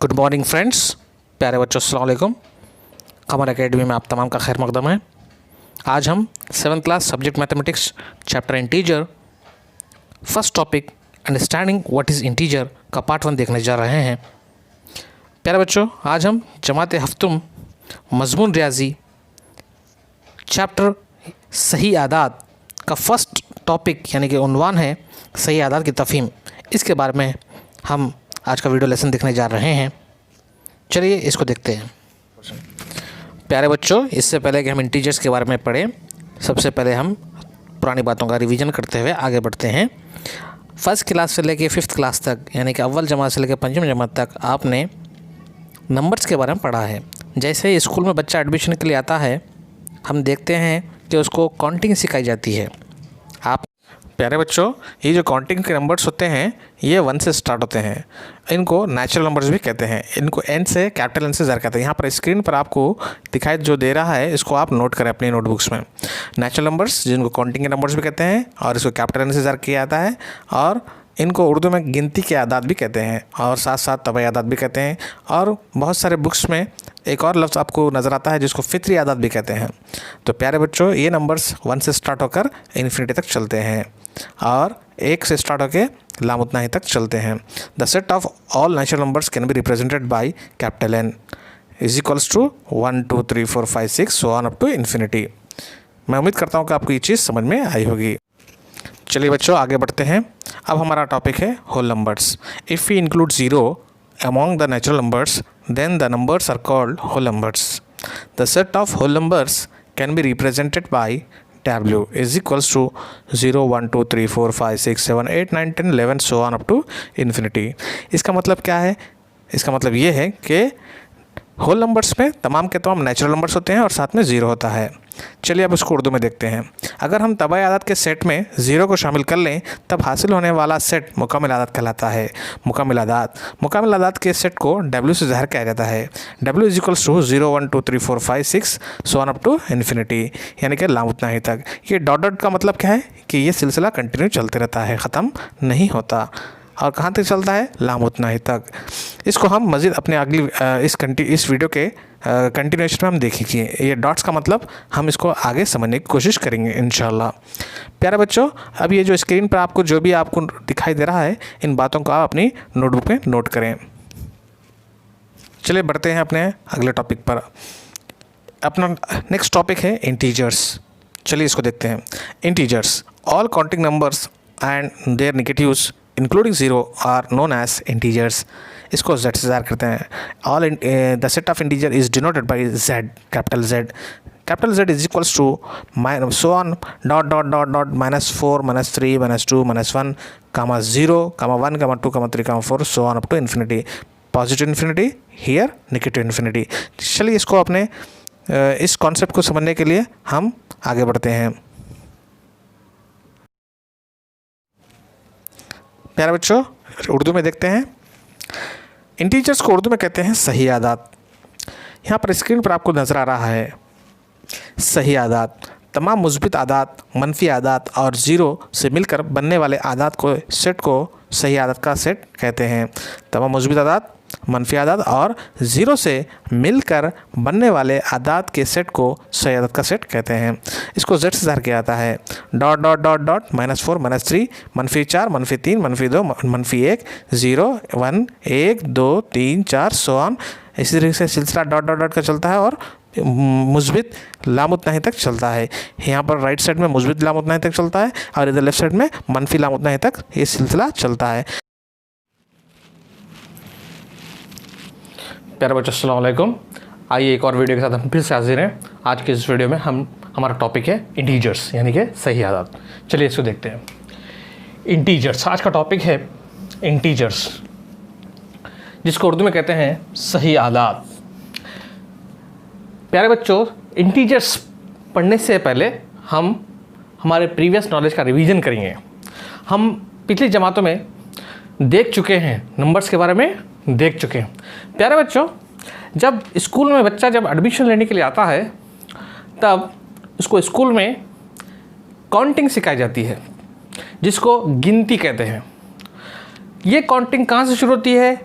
Good morning friends, प्यारे बच्चों, अस्सलाम वालेकुम। कमर एकेडमी में आप तमाम का खैर मकदम है। आज हम 7th class subject mathematics chapter integer first topic understanding what is integer का पार्ट 1 देखने जा रहे हैं। प्यारे बच्चों, आज हम जमात हफ्तुम मजमून रियाजी चैप्टर सही आदात का फर्स्ट टॉपिक यानी कि उन्वान है सही आदात की तफ़हीम, इसके बारे में हम आज का वीडियो लेसन देखने जा रहे हैं। चलिए इसको देखते हैं। प्यारे बच्चों, इससे पहले कि हम इंटीजर्स के बारे में पढ़ें, सबसे पहले हम पुरानी बातों का रिवीजन करते हुए आगे बढ़ते हैं। फर्स्ट क्लास से लेके 5th क्लास तक यानी कि अव्वल जमात से लेकर 5वीं जमात तक आपने नंबर्स के बारे में पढ़ा है। जैसे ही स्कूल में बच्चा एडमिशन के लिए आता है, हम देखते हैं कि उसको काउंटिंग सिखाई जाती है। आप प्यारे बच्चों, ये जो काउंटिंग के नंबर्स होते हैं ये 1 से स्टार्ट होते हैं। इनको नेचुरल नंबर्स भी कहते हैं। इनको एन से, कैपिटल एन से ज़र कहते हैं। यहाँ पर स्क्रीन पर आपको दिखाई जो दे रहा है, इसको आप नोट करें अपनी नोटबुक्स में। नेचुरल नंबर्स जिनको काउंटिंग के नंबर्स भी कहते हैं और इसको कैपिटल एन से ज़र किया जाता है, और इनको उर्दू में गिनती के आदात भी कहते हैं और साथ साथ तबाई आदात भी कहते हैं। और बहुत सारे बुक्स में एक और लफ्ज़ आपको नज़र आता है जिसको फितरी आदात भी कहते हैं। तो प्यारे बच्चों, ये नंबर्स 1 से स्टार्ट होकर इन्फिनिटी तक चलते हैं और 1 से स्टार्ट होकर लामुतनाही तक चलते हैं। The set of all natural numbers can be represented by capital N is equals to 1 2 3 4 5 6 so on up to infinity. मैं उम्मीद करता हूँ कि आपको ये चीज़ समझ में आई होगी। चलिए बच्चों, आगे बढ़ते हैं। अब हमारा टॉपिक है whole numbers. If we include 0 among the natural numbers, then the numbers are called whole numbers. The set of whole numbers can be represented by W is equals to 0 1 2 3 4 5 6 7 8 9 10 11 so on up to infinity। इसका मतलब क्या है? इसका मतलब ये है कि whole numbers में तमाम के तमाम नेचुरल नंबर्स होते हैं और साथ में 0 होता है। चलिए अब इसको उर्दू में देखते हैं। अगर हम तबाई आदात के सेट में 0 को शामिल कर लें, तब हासिल होने वाला सेट मुकम्मिल आदात कहलाता है। मुकम्मिल आदात के सेट को W से ज़ाहिर किया जाता है। W is equals to 0 1 2 3 4 5 6 so on up to infinity, यानी कि लामुतनाही तक। ये डॉट डॉट का मतलब क्या है कि ये सिलसिला कंटिन्यू चलते रहता है, ख़त्म नहीं होता। और कहाँ तक चलता है? लामुतनाही तक। इसको हम मज़ीद अपने अगली इस वीडियो के कंटिन्यूएशन में हम देखेंगे। ये डॉट्स का मतलब हम इसको आगे समझने की कोशिश करेंगे इंशाल्लाह। प्यारे बच्चों, अब ये जो स्क्रीन पर आपको जो भी आपको दिखाई दे रहा है, इन बातों को आप अपनी नोटबुक में नोट करें। चलिए बढ़ते हैं अपने अगले टॉपिक पर। अपना नेक्स्ट टॉपिक है इंटीजर्स। चलिए इसको देखते हैं। Integers, all counting numbers and their negatives including 0 are known as integers. इसको Z से ज़ाहिर करते हैं। All the set of integer is denoted by Z, capital Z। Capital Z is equals to so on dot dot dot dot -4 -3 -2 -1 0 1 2 3 4 so on up to infinity. Positive infinity, here negative infinity. चलिए इसको अपने इस concept को समझने के लिए हम आगे बढ़ते हैं। प्यारे बच्चों, उर्दू में देखते हैं। इंटीजर्स को उर्दू में कहते हैं सही आदात। यहाँ पर स्क्रीन पर आपको नज़र आ रहा है सही आदात। तमाम मुस्बित आदात, मनफी आदात और 0 से मिलकर बनने वाले आदात को सेट को सही आदात का सेट कहते हैं। तमाम मुस्बित आदात, मनफी आदात और 0 से मिलकर बनने वाले आदात के सेट को सही आदात का सेट कहते हैं। इसको Z से ज़ाहिर किया जाता है। Dot dot dot dot -4 -3 -4 -3 -2 -1 0 1 1 2 3 4 so on. इसी तरीके से सिलसिला डॉट डॉट डॉट का चलता है और मुस्बित लामुतनाही तक चलता है। यहाँ पर राइट साइड में मुस्बित लामुतनाही तक चलता है और इधर लेफ्ट साइड में मनफी लामुतनाही तक ये सिलसिला चलता है। प्यारे बच्चों, अस्सलाम वालेकुम। आइए एक और वीडियो के साथ हम फिर से हाजिर हैं। आज के इस वीडियो में हमारा टॉपिक है इंटीजर्स यानी कि सही आदात। चलिए इसको देखते हैं। इंटीजर्स, आज का टॉपिक है इंटीजर्स, जिसको उर्दू में कहते हैं सही आदात। प्यारे बच्चों, इंटीजर्स पढ़ने से पहले हम हमारे प्रीवियस नॉलेज का रिवीजन करेंगे। हम पिछली जमातों में देख चुके हैं, नंबर्स के बारे में देख चुके हैं। प्यारे बच्चों, जब स्कूल में बच्चा जब एडमिशन लेने के लिए आता है, तब उसको स्कूल में काउंटिंग सिखाई जाती है, जिसको गिनती कहते हैं। ये काउंटिंग कहाँ से शुरू होती है?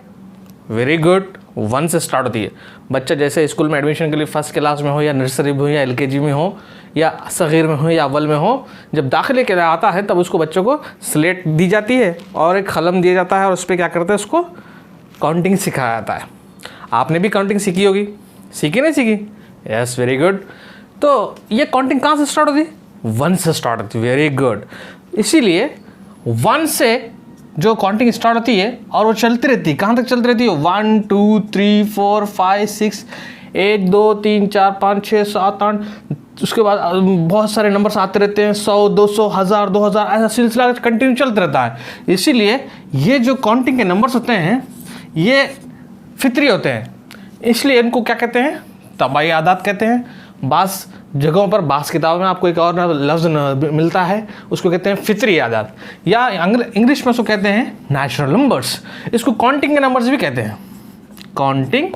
वेरी गुड, 1 से स्टार्ट होती है। बच्चा जैसे स्कूल में एडमिशन के लिए फर्स्ट क्लास में हो या नर्सरी में हो या LKG में हो या सगीर में हो या अव्वल में हो, जब दाखिले के लिए आता है तब उसको बच्चों को स्लेट दी जाती है और एक कलम दिया जाता है और उस पर क्या करते हैं, उसको काउंटिंग सिखाया जाता है। आपने भी काउंटिंग सीखी होगी, सीखी नहीं सीखी? Yes, very good. तो ये काउंटिंग कहाँ से स्टार्ट होती है? 1 से स्टार्ट होती है। Very good. इसीलिए 1 से जो काउंटिंग स्टार्ट होती है और वो चलती रहती है, कहाँ तक चलती रहती है? 1 2 3 4 5 6 1 2 3 4 5 6 7 8, उसके बाद बहुत सारे नंबर्स आते रहते हैं, 100 200 1000 2000, ऐसा सिलसिला कंटिन्यू चलता रहता है। इसीलिए ये जो काउंटिंग के नंबर्स होते हैं ये फितरी होते हैं, इसलिए इनको क्या कहते हैं? तबाई आदात कहते हैं। बास जगहों पर, बास किताबों में आपको एक और लफ्ज़ मिलता है, उसको कहते हैं फितरी आदात, या इंग्लिश में उसको कहते हैं नेचुरल नंबर्स। इसको काउंटिंग के नंबर्स भी कहते हैं, काउंटिंग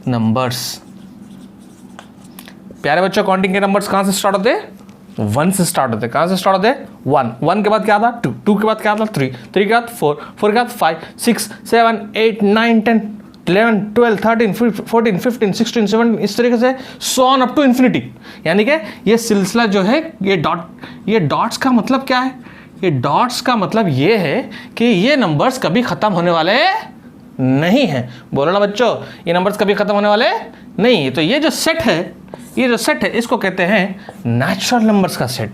नंबर्स। प्यारे बच्चों, काउंटिंग के नंबर्स कहाँ से स्टार्ट होते हैं? 1 से स्टार्ट होते हैं। कहाँ से स्टार्ट होते हैं? 1 के बाद क्या आता? 2 के बाद क्या आता? 3 के बाद 4 के बाद 5 6 7 8 9 10 11 12 13 14 15 16 17, इस तरीके से so on up to infinity. यानी कि ये सिलसिला जो है, ये डॉट्स का मतलब क्या है? ये डॉट्स का मतलब ये है कि ये नंबर्स कभी ख़त्म होने वाले नहीं हैं। बोलो ना बच्चों, ये नंबर्स कभी ख़त्म होने वाले नहीं। तो ये जो सेट है इसको कहते हैं नेचुरल नंबर्स का सेट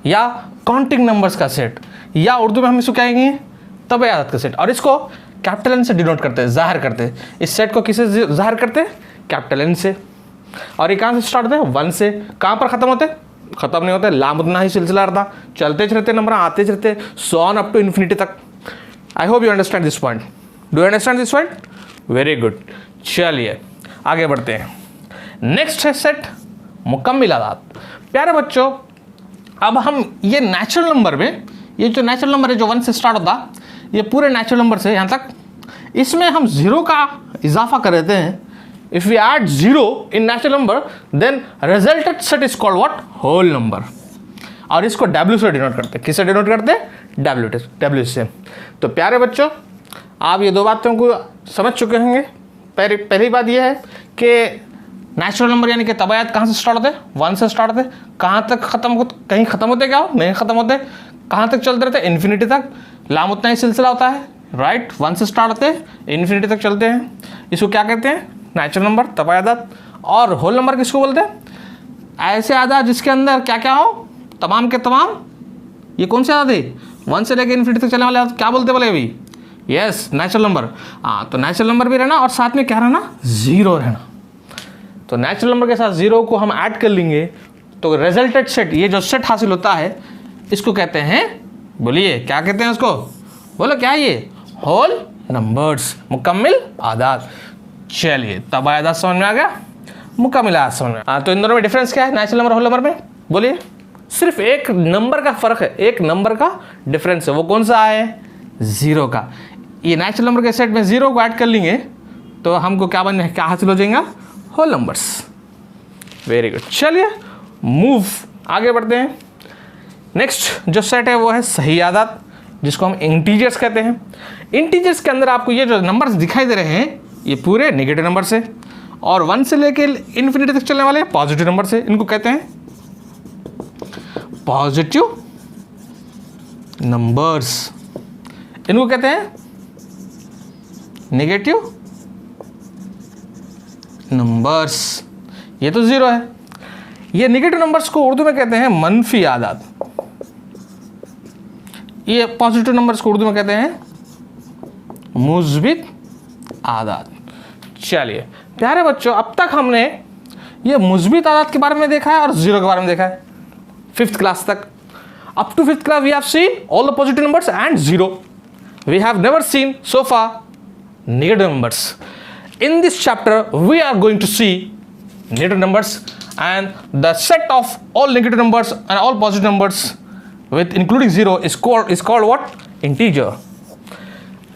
या काउंटिंग नंबर्स का सेट, या उर्दू में हम इसको क्या कहेंगे? तबाई आदात का सेट। और इसको कैपिटल N से डिनोट करते हैं, जाहिर करते हैं। इस सेट को किससे जाहिर करते हैं? कैपिटल N से। और ये कहाँ से स्टार्ट होते हैं? 1 से। कहाँ पर ख़त्म होते हैं? ख़त्म नहीं होते, लामुतना ही सिलसिला रहता, चलते रहते, नंबर आते रहते, so on up to infinity तक। I hope you understand this point. Do you understand this point? Very good. चलिए आगे बढ़ते हैं। नेक्स्ट है सेट मुकम्मिल आदात। प्यारे बच्चों, अब हम ये नेचुरल नंबर में, ये जो नेचुरल नंबर है जो 1 से स्टार्ट होता, ये पूरे नेचुरल नंबर से यहाँ तक, इसमें हम 0 का इजाफा कर देते हैं। If we add 0 in natural number then resulted set is called what? Whole number. और इसको W से डिनोट करते हैं। किससे डिनोट करते हैं? W से। तो प्यारे बच्चों, आप ये 2 बातों को समझ चुके होंगे। पहली बात ये है कि नेचुरल नंबर यानी कि तबायात कहाँ से स्टार्ट होते हैं? 1 से स्टार्ट होते हैं। कहाँ तक खत्म होते? कहीं खत्म होते क्या हो? नहीं खत्म होते। कहाँ तक चलते रहते हैं? इन्फिनिटी तक। लामुतना ही सिलसिला होता है, राइट? 1 से स्टार्ट होते हैं, इन्फिनिटी तक चलते हैं। इसको क्या कहते हैं? नेचुरल नंबर, तबाई आदात। और होल नंबर किसको बोलते हैं? ऐसे आदात जिसके अंदर क्या क्या हो? तमाम के तमाम। ये कौन से आदात है? 1 से लेकर इन्फिनिटी तक चलने वाले आदात क्या बोलते बोले अभी? Yes, natural number. हाँ, तो नेचुरल नंबर भी रहना और साथ में क्या रहना? 0 रहना। तो नेचुरल नंबर के साथ 0 को हम ऐड कर लेंगे तो रिजल्टेड सेट, ये जो सेट हासिल होता है, इसको कहते हैं, बोलिए क्या कहते हैं उसको? बोलो क्या है ये? होल नंबर्स, मुकम्मिल आदात। चलिए, तबाई आदात समझ में आ गया, मुकम्मिल आदात समझ में। हाँ, तो इन दोनों में डिफरेंस क्या है नेचुरल नंबर होल नंबर में? बोलिए। सिर्फ एक नंबर का फ़र्क है, एक नंबर का डिफरेंस है। वो कौन सा है? 0 का। ये नेचुरल नंबर के सेट में 0 को ऐड कर लेंगे तो हमको क्या हासिल हो जाएगा? Whole numbers. Very good. चलिए मूव, आगे बढ़ते हैं। नेक्स्ट जो सेट है वो है सही आदात, जिसको हम इंटीजर्स कहते हैं। इंटीजर्स के अंदर आपको ये जो नंबर्स दिखाई दे रहे हैं ये पूरे नेगेटिव नंबर से, और 1 से लेके इन्फिनिटी तक चलने वाले पॉजिटिव नंबर से। इनको कहते हैं पॉजिटिव नंबर्स। इनको कहते हैं नेगेटिव नंबर्स। ये तो 0 है। ये नेगेटिव नंबर्स को उर्दू में कहते हैं मनफी आदात। ये पॉजिटिव नंबर्स को उर्दू में कहते हैं मुस्बित आदात। चलिए प्यारे बच्चों, अब तक हमने ये मुस्बित आदात के बारे में देखा है और 0 के बारे में देखा है 5th क्लास तक। Up to 5th class we have seen all the positive numbers and 0. We have never seen so far negative numbers. In this chapter we are going to see negative numbers and the set of all negative numbers and all positive numbers with including 0 is called what? Integer.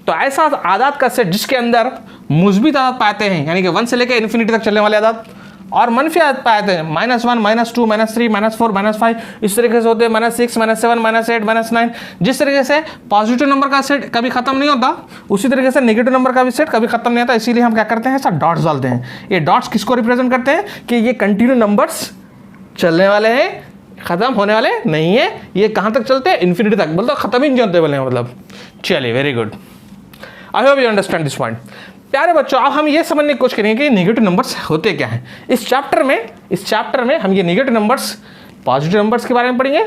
तो ऐसा आदात का set जिसके अंदर मुस्बित आदात पाते हैं, यानी कि 1 से लेकर इन्फिनिटी तक चलने वाले आदात, और मनफी पाए थे -1, -2, -3, -4, -5, इस तरीके से होते हैं, -6, -7, -8, -9। जिस तरीके से पॉजिटिव नंबर का सेट कभी खत्म नहीं होता, उसी तरीके से नेगेटिव नंबर का भी सेट कभी खत्म नहीं होता। इसीलिए हम क्या करते हैं, सब डॉट्स डालते हैं। ये डॉट्स किसको रिप्रेजेंट करते हैं कि ये कंटिन्यू नंबर्स चलने वाले हैं, खत्म होने वाले नहीं है। ये कहाँ तक चलते हैं, इन्फिनिटी तक, मतलब खत्म ही नहीं होते वाले हैं मतलब। चलिए, very good, I hope you understand this point. प्यारे बच्चों, अब हम ये समझने की कोशिश करेंगे कि नेगेटिव नंबर्स होते क्या हैं। इस चैप्टर में हम ये नेगेटिव नंबर्स, पॉजिटिव नंबर्स के बारे में पढ़ेंगे,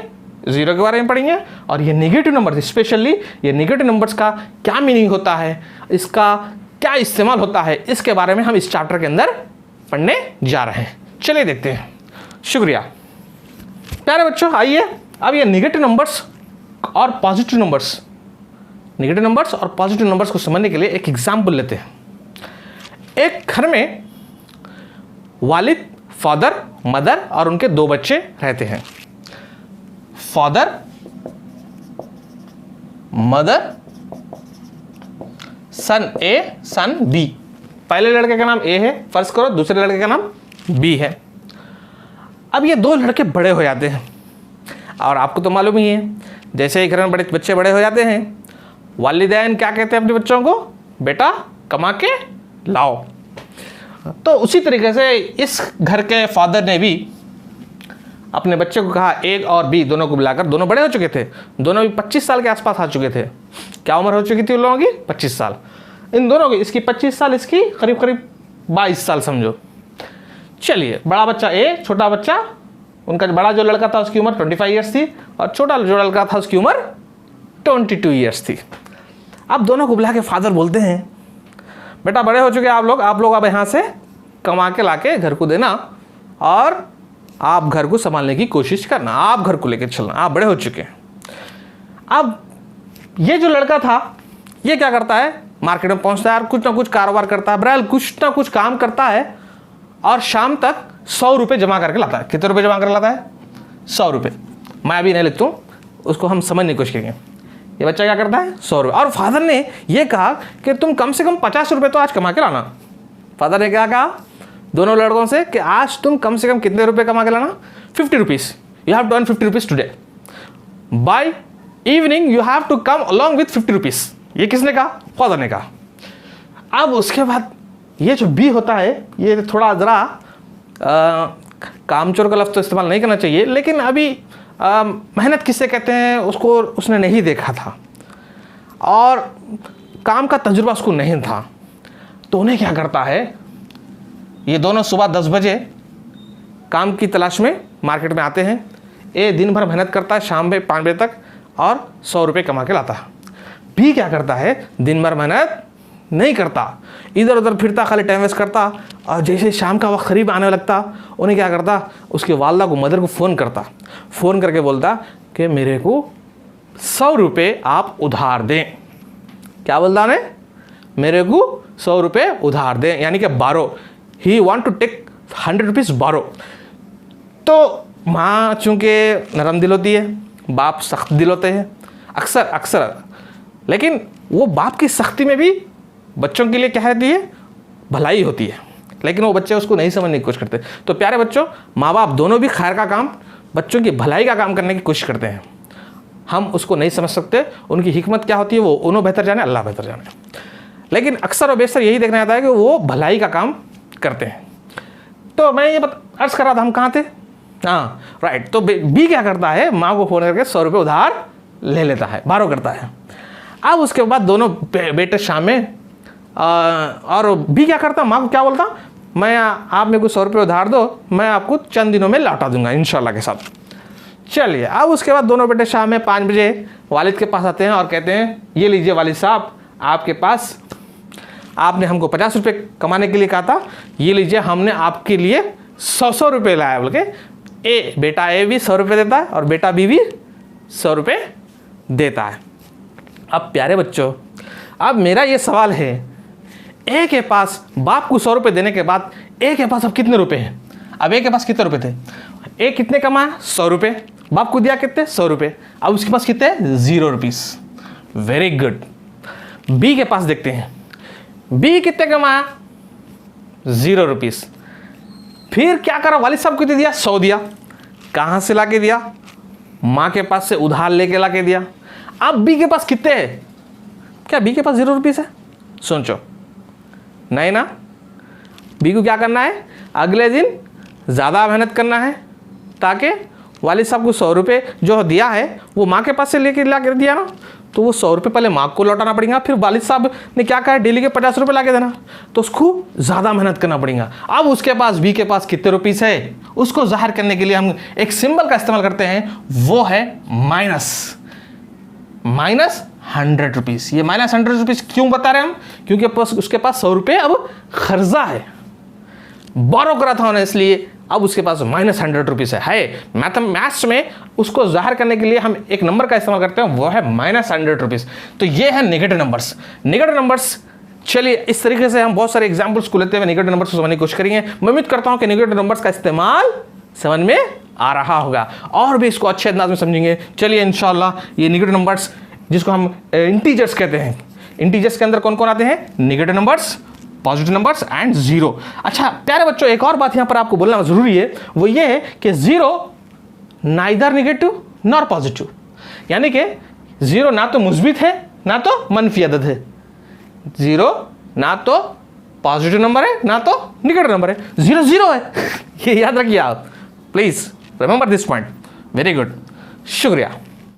जीरो के बारे में पढ़ेंगे, और ये नेगेटिव नंबर्स, स्पेशली ये नेगेटिव नंबर्स का क्या मीनिंग होता है, इसका क्या इस्तेमाल होता है, इसके बारे में हम इस चैप्टर के अंदर पढ़ने जा रहे हैं। चलिए देखते हैं। शुक्रिया। प्यारे बच्चों, आइए अब ये नेगेटिव नंबर्स और पॉजिटिव नंबर्स, नेगेटिव नंबर्स और पॉजिटिव नंबर्स को समझने के लिए एक एग्जाम्पल लेते हैं। एक घर में वालिद, फादर, मदर और उनके 2 बच्चे रहते हैं। फादर, मदर, सन ए, सन बी। पहले लड़के का नाम ए है, फर्ज करो, दूसरे लड़के का नाम बी है। अब ये 2 लड़के बड़े हो जाते हैं, और आपको तो मालूम ही है, जैसे ही घर में बच्चे बड़े हो जाते हैं, वालिदैन क्या कहते हैं अपने बच्चों को, बेटा कमा के लाओ। तो उसी तरीके से इस घर के फादर ने भी अपने बच्चे को कहा, ए और बी दोनों को बुलाकर, दोनों बड़े हो चुके थे, दोनों भी 25 साल के आसपास आ चुके थे। क्या उम्र हो चुकी थी उन लोगों की, 25 साल। इन दोनों की, इसकी 25 साल, इसकी करीब करीब 22 साल समझो। चलिए, बड़ा बच्चा ए, छोटा बच्चा, उनका बड़ा जो लड़का था उसकी उम्र 25 ईयर्स थी, और छोटा जो लड़का था उसकी उम्र 22 ईयर्स थी। अब दोनों को बुला के फादर बोलते हैं, बेटा बड़े हो चुके आप लोग अब यहाँ से कमा के लाके घर को देना, और आप घर को संभालने की कोशिश करना, आप घर को लेकर चलना, आप बड़े हो चुके हैं। अब ये जो लड़का था, ये क्या करता है, मार्केट में पहुंचता है और कुछ ना कुछ कारोबार करता है, बहरहाल कुछ ना कुछ काम करता है, और शाम तक 100 रुपये जमा करके लाता है। कितने रुपये जमा करके लाता है, 100 रुपये। मैं अभी नहीं लिखता हूँ, उसको हम समझने की कोशिश करेंगे। ये बच्चा क्या करता है, 100 रुपये। और फादर ने ये कहा कि तुम कम से कम 50 रुपये तो आज कमा के लाना। फादर ने क्या कहा दोनों लड़कों से कि आज तुम कम से कम कितने रुपये कमा के लाना, 50 rupees. You have to earn 50 rupees today. By evening you have to come along with 50 rupees. ये किसने कहा, फादर ने कहा। अब उसके बाद ये जो बी होता है, ये थोड़ा ज़रा कामचोर का लफ्ज़ तो इस्तेमाल नहीं करना चाहिए, लेकिन अभी मेहनत किससे कहते हैं उसको उसने नहीं देखा था, और काम का तजुर्बा उसको नहीं था। तो उन्हें क्या करता है, ये दोनों सुबह 10 बजे काम की तलाश में मार्केट में आते हैं। ए दिन भर मेहनत करता है, शाम में 5 बजे तक, और 100 रुपये कमा के लाता है। बी क्या करता है, दिन भर मेहनत नहीं करता, इधर उधर फिरता, खाली टाइम वेस्ट करता, और जैसे शाम का वक्त करीब आने लगता, उन्हें क्या करता, उसकी वालदा को, मदर को फ़ोन करता, फ़ोन करके बोलता कि मेरे को 100 रुपये आप उधार दें। क्या बोलता है, मेरे को 100 रुपये उधार दें, यानी कि बारो। ही वॉन्ट टू टेक 100 रुपीज़ बारो। तो माँ चूँकि नरम दिल होती है, बाप सख्त दिल होते हैं अक्सर, लेकिन वो बाप की सख्ती में भी बच्चों के लिए क्या रहती है, भलाई होती है, लेकिन वो बच्चे उसको नहीं समझने की कोशिश करते। तो प्यारे बच्चों, माँ बाप दोनों भी खैर का काम, बच्चों की भलाई का काम करने की कोशिश करते हैं। हम उसको नहीं समझ सकते, उनकी हिकमत क्या होती है वो उन्होंने बेहतर जाने, अल्लाह बेहतर जाने, लेकिन अक्सर और बेशतर यही देखना आता है कि वो भलाई का काम करते हैं। तो मैं ये अर्ज कर रहा था, हम कहाँ थे, हाँ राइट। तो बी क्या करता है, माँ को फ़ोन करके 100 रुपये उधार ले लेता है, बारो करता है। अब उसके बाद दोनों बेटे शाम में, और बी क्या करता, माँ को क्या बोलता, मैं आप मेरे को 100 रुपये उधार दो, मैं आपको चंद दिनों में लौटा दूंगा इंशाल्लाह के साथ। चलिए, अब उसके बाद दोनों बेटे शाम में 5 बजे वालिद के पास आते हैं और कहते हैं, ये लीजिए वालिद साहब, आपके पास, आपने हमको 50 रुपये कमाने के लिए कहा था, ये लीजिए हमने आपके लिए 100 रुपये लाया। बोल के ए, बेटा ए भी 100 रुपये देता है और बेटा बी भी 100 रुपये देता है। अब प्यारे बच्चों, अब मेरा ये सवाल है, ए के पास बाप को 100 रुपये देने के बाद ए के पास अब कितने रुपए हैं? अब ए के पास कितने रुपए थे? ए कितने कमाया? 100 रुपये। बाप को दिया कितने? 100 रुपये। अब उसके पास कितने? 0 रुपीज़। Very good. बी के पास देखते हैं, बी कितने कमाया? 0 रुपीज़। फिर क्या करा, वालिद साहब को कितने दिया, 100 दिया। कहाँ से ला के दिया, माँ के पास से उधार लेके ला के दिया। अब बी के पास कितने है, क्या बी के पास 0 रुपीज़ है, सोचो, नहीं ना। बी को क्या करना है, अगले दिन ज़्यादा मेहनत करना है ताकि वालिद साहब को 100 रुपये जो दिया है वो माँ के पास से लेके ला कर दिया ना, तो वो 100 रुपये पहले माँ को लौटाना पड़ेगा, फिर वालिद साहब ने क्या कहा डेली के 50 रुपये ला के देना, तो उसको ज़्यादा मेहनत करना पड़ेगा। अब उसके पास बी के पास कितने रुपीस है, उसको जाहिर करने के लिए हम एक सिंबल का इस्तेमाल करते हैं, वो है माइनस 100 रुपीज़। ये -100 रुपीज़ क्यों बता रहे हैं हम, क्योंकि उसके पास 100 रुपये अब खर्जा है, बोरो करा था उन्हें, इसलिए अब उसके पास -100 रुपीज़ है। मैथ्स में उसको जाहिर करने के लिए हम एक नंबर का इस्तेमाल करते हैं, वो है -100 रुपीज़। तो ये है नेगेटिव नंबर्स। नेगेटिव नंबर्स, चलिए इस तरीके से हम बहुत सारे एग्जाम्पल्स को लेते हुए नेगेटिव नंबर्स को समझने की कोशिश करेंगे। मैं उम्मीद करता हूं कि नेगेटिव नंबर्स का इस्तेमाल समझ में आ रहा होगा और भी इसको अच्छे अंदाज में समझेंगे। चलिए इंशाल्लाह ये नेगेटिव नंबर्स जिसको हम इंटीजर्स कहते हैं, इंटीजर्स के अंदर कौन कौन आते हैं, negative numbers, positive numbers and 0। अच्छा प्यारे बच्चों, एक और बात यहाँ पर आपको बोलना जरूरी है, वो ये है कि 0 नाइदर नेगेटिव नॉर पॉजिटिव, यानी कि 0 ना तो मुस्बित है ना तो मनफी अदद है। 0 ना तो पॉजिटिव नंबर है ना तो नेगेटिव नंबर है, 0 0 है। ये याद रखिए आप, please remember this point. Very good, शुक्रिया।